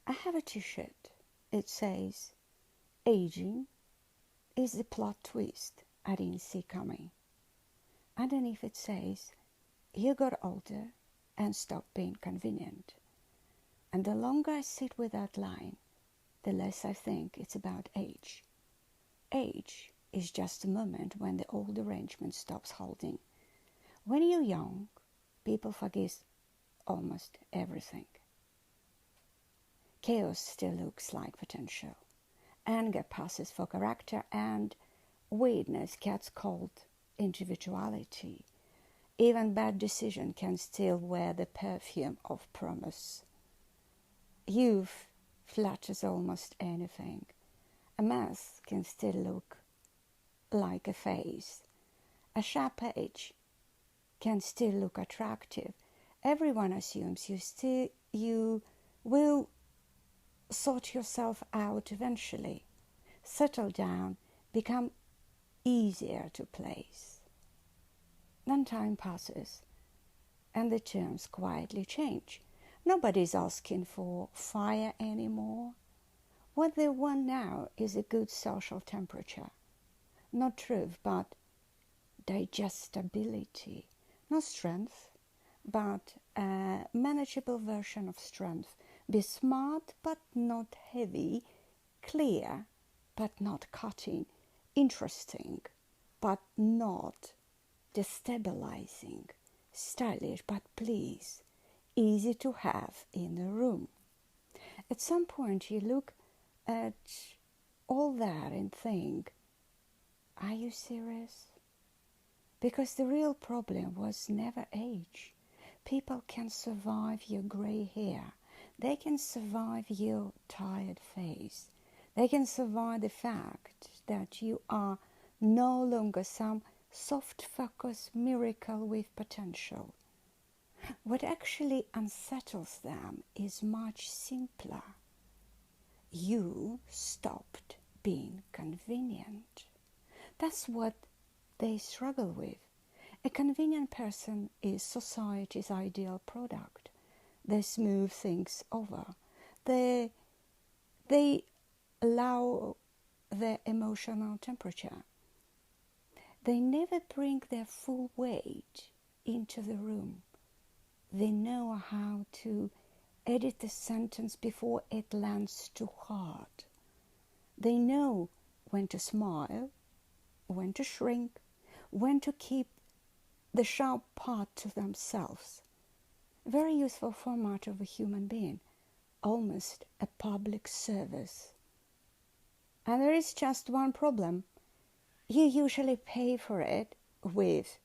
I have a t-shirt. It says, aging is the plot twist I didn't see coming. Underneath it says, you got older and stopped being convenient. And the longer I sit with that line, the less I think it's about age. Age is just a moment when the old arrangement stops holding. When you're young, people forgive almost everything. Chaos still looks like potential. Anger passes for character, and weirdness gets called individuality. Even bad decision can still wear the perfume of promise. Youth flatters almost anything. A mask can still look like a face. A sharp edge can still look attractive. Everyone assumes you will sort yourself out eventually. Settle down, become easier to place. Then time passes, and the terms quietly change. Nobody's asking for fire anymore. What they want now is a good social temperature. Not truth, but digestibility. Not strength, but a manageable version of strength. Be smart, but not heavy. Clear, but not cutting. Interesting, but not destabilizing. Stylish, but please, easy to have in the room. At some point you look at all that and think, are you serious? Because the real problem was never age. People can survive your grey hair. They can survive your tired face. They can survive the fact that you are no longer some soft-focus miracle with potential. What actually unsettles them is much simpler. You stopped being convenient. That's what they struggle with. A convenient person is society's ideal product. They smooth things over. They allow their emotional temperature. They never bring their full weight into the room. They know how to edit the sentence before it lands too hard. They know when to smile, when to shrink, when to keep the sharp part to themselves. Very useful format of a human being, almost a public service. And there is just one problem. You usually pay for it with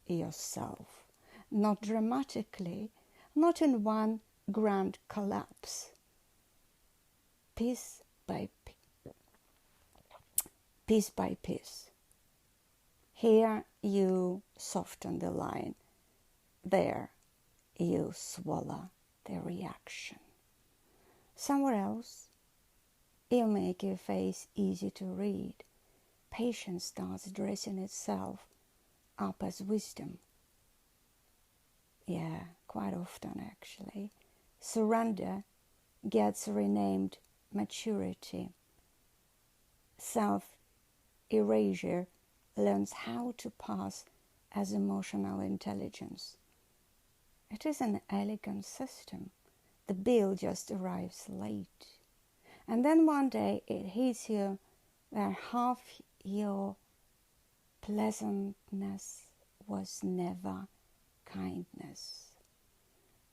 yourself. Not dramatically, not in one grand collapse. Piece by piece. Here you soften the line. There you swallow the reaction. Somewhere else, you make your face easy to read. Patience starts dressing itself up as wisdom. Yeah, quite often actually. Surrender gets renamed maturity. Self-erasure learns how to pass as emotional intelligence. It is an elegant system. The bill just arrives late. And then one day it hits you that half your pleasantness was never kindness.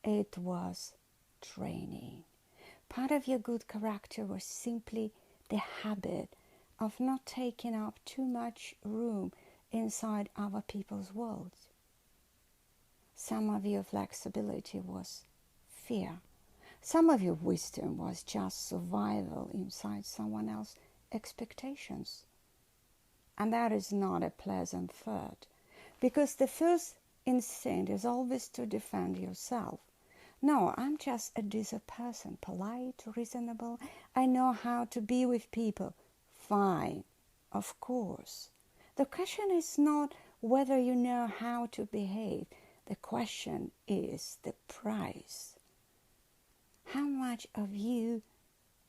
It was training. Part of your good character was simply the habit of not taking up too much room inside other people's worlds. Some of your flexibility was fear. Some of your wisdom was just survival inside someone else's expectations. And that is not a pleasant thought, because the first instinct is always to defend yourself. No, I'm just a decent person, polite, reasonable. I know how to be with people. Fine, of course. The question is not whether you know how to behave. The question is the price. How much of you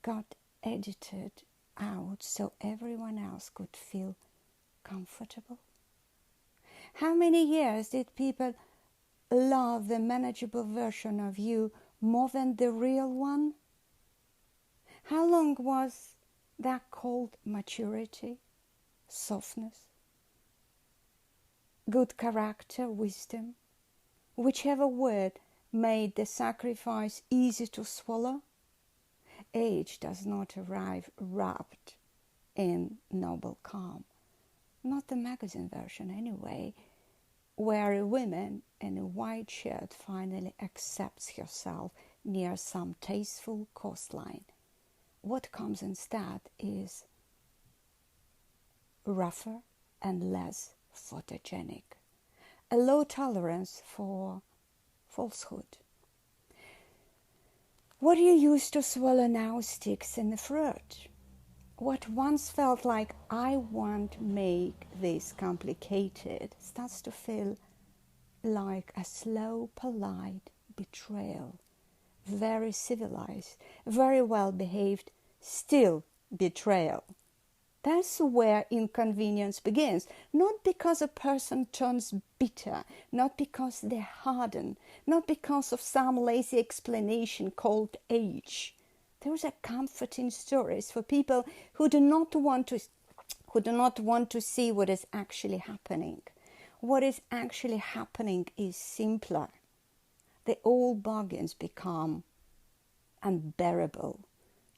got edited out so everyone else could feel comfortable? How many years did people love the manageable version of you more than the real one? How long was that called maturity, softness, good character, wisdom? Whichever word made the sacrifice easy to swallow. Age does not arrive wrapped in noble calm. Not the magazine version anyway, where a woman in a white shirt finally accepts herself near some tasteful coastline. What comes instead is rougher and less photogenic. A low tolerance for falsehood. What you used to swallow now sticks in the throat. What once felt like I won't make this complicated starts to feel like a slow, polite betrayal. Very civilized, very well behaved, still betrayal. That's where inconvenience begins. Not because a person turns bitter, not because they harden, not because of some lazy explanation called age. Those are comforting stories for people who do not want to see what is actually happening. What is actually happening is simpler. The old bargains become unbearable.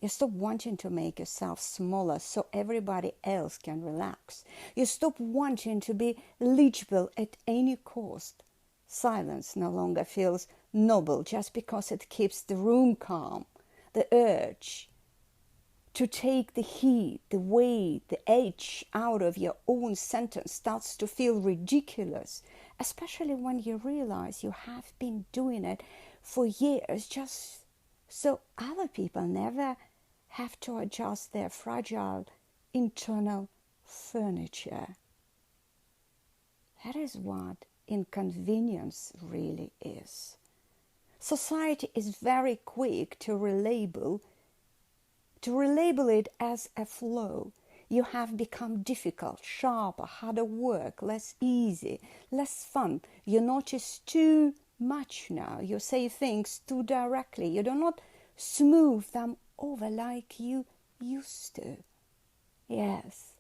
You stop wanting to make yourself smaller so everybody else can relax. You stop wanting to be legible at any cost. Silence no longer feels noble just because it keeps the room calm. The urge to take the heat, the weight, the edge out of your own sentence starts to feel ridiculous, especially when you realize you have been doing it for years just so other people never have to adjust their fragile internal furniture. That is what inconvenience really is. Society is very quick to relabel it as a flaw. You have become difficult, sharper, harder work, less easy, less fun. You notice too much now. You say things too directly. You do not smooth them over like you used to. Yes,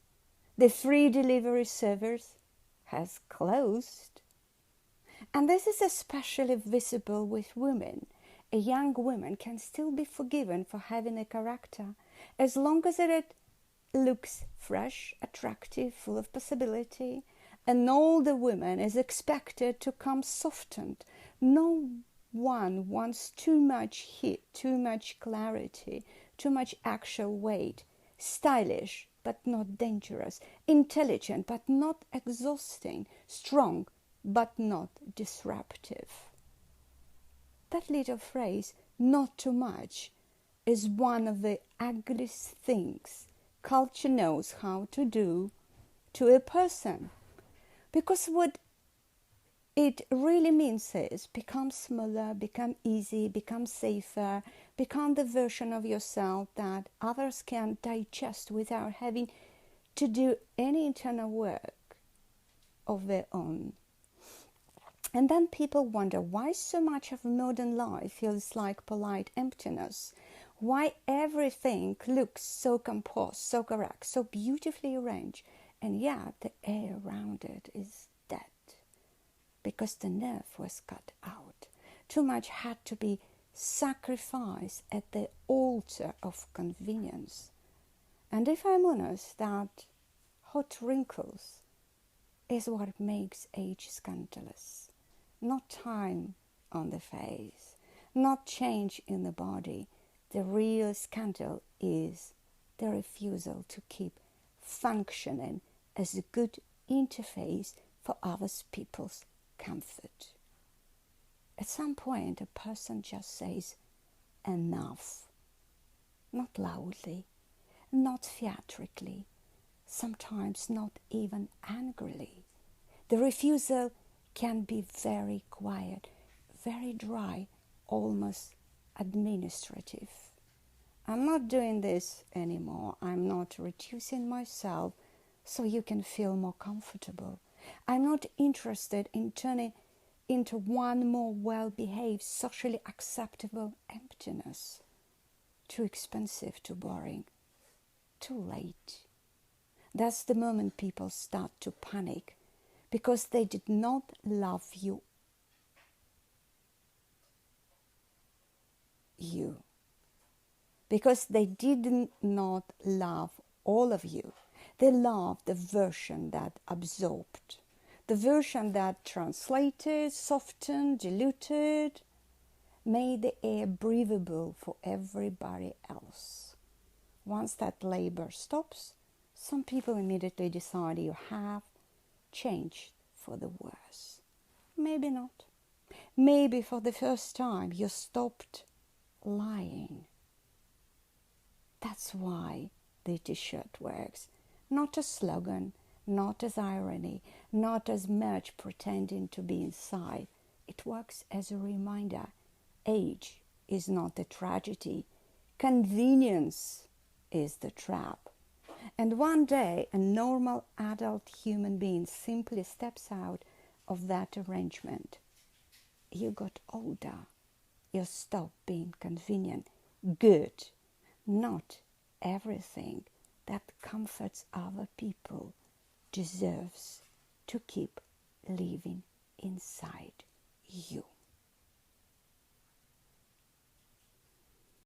the free delivery service has closed. And this is especially visible with women. A young woman can still be forgiven for having a character as long as it looks fresh, attractive, full of possibility. An older woman is expected to come softened. No one wants too much heat, too much clarity, too much actual weight. Stylish but not dangerous, intelligent but not exhausting, strong but not disruptive. That little phrase, not too much, is one of the ugliest things culture knows how to do to a person. Because what it really means is become smaller, become easy, become safer, become the version of yourself that others can digest without having to do any internal work of their own. And then people wonder why so much of modern life feels like polite emptiness, why everything looks so composed, so correct, so beautifully arranged, and yet the air around it is dead, because the nerve was cut out. Too much had to be sacrificed at the altar of convenience. And if I'm honest, that hot wrinkles is what makes age scandalous. Not time on the face, not change in the body. The real scandal is the refusal to keep functioning as a good interface for other people's comfort. At some point, a person just says, enough. Not loudly, not theatrically, sometimes not even angrily. The refusal can be very quiet, very dry, almost administrative. I'm not doing this anymore. I'm not reducing myself so you can feel more comfortable. I'm not interested in turning into one more well-behaved, socially acceptable emptiness. Too expensive, too boring, too late. That's the moment people start to panic because they did not love you. Because they did not love all of you. They loved the version that absorbed, the version that translated, softened, diluted, made the air breathable for everybody else. Once that labor stops, some people immediately decide you have changed for the worse. Maybe not. Maybe for the first time you stopped lying. That's why the t-shirt works. Not as slogan, not as irony, not as merch pretending to be inside. It works as a reminder. Age is not the tragedy. Convenience is the trap. And one day, a normal adult human being simply steps out of that arrangement. You got older. You stopped being convenient. Good. Not everything that comforts other people deserves to keep living inside you.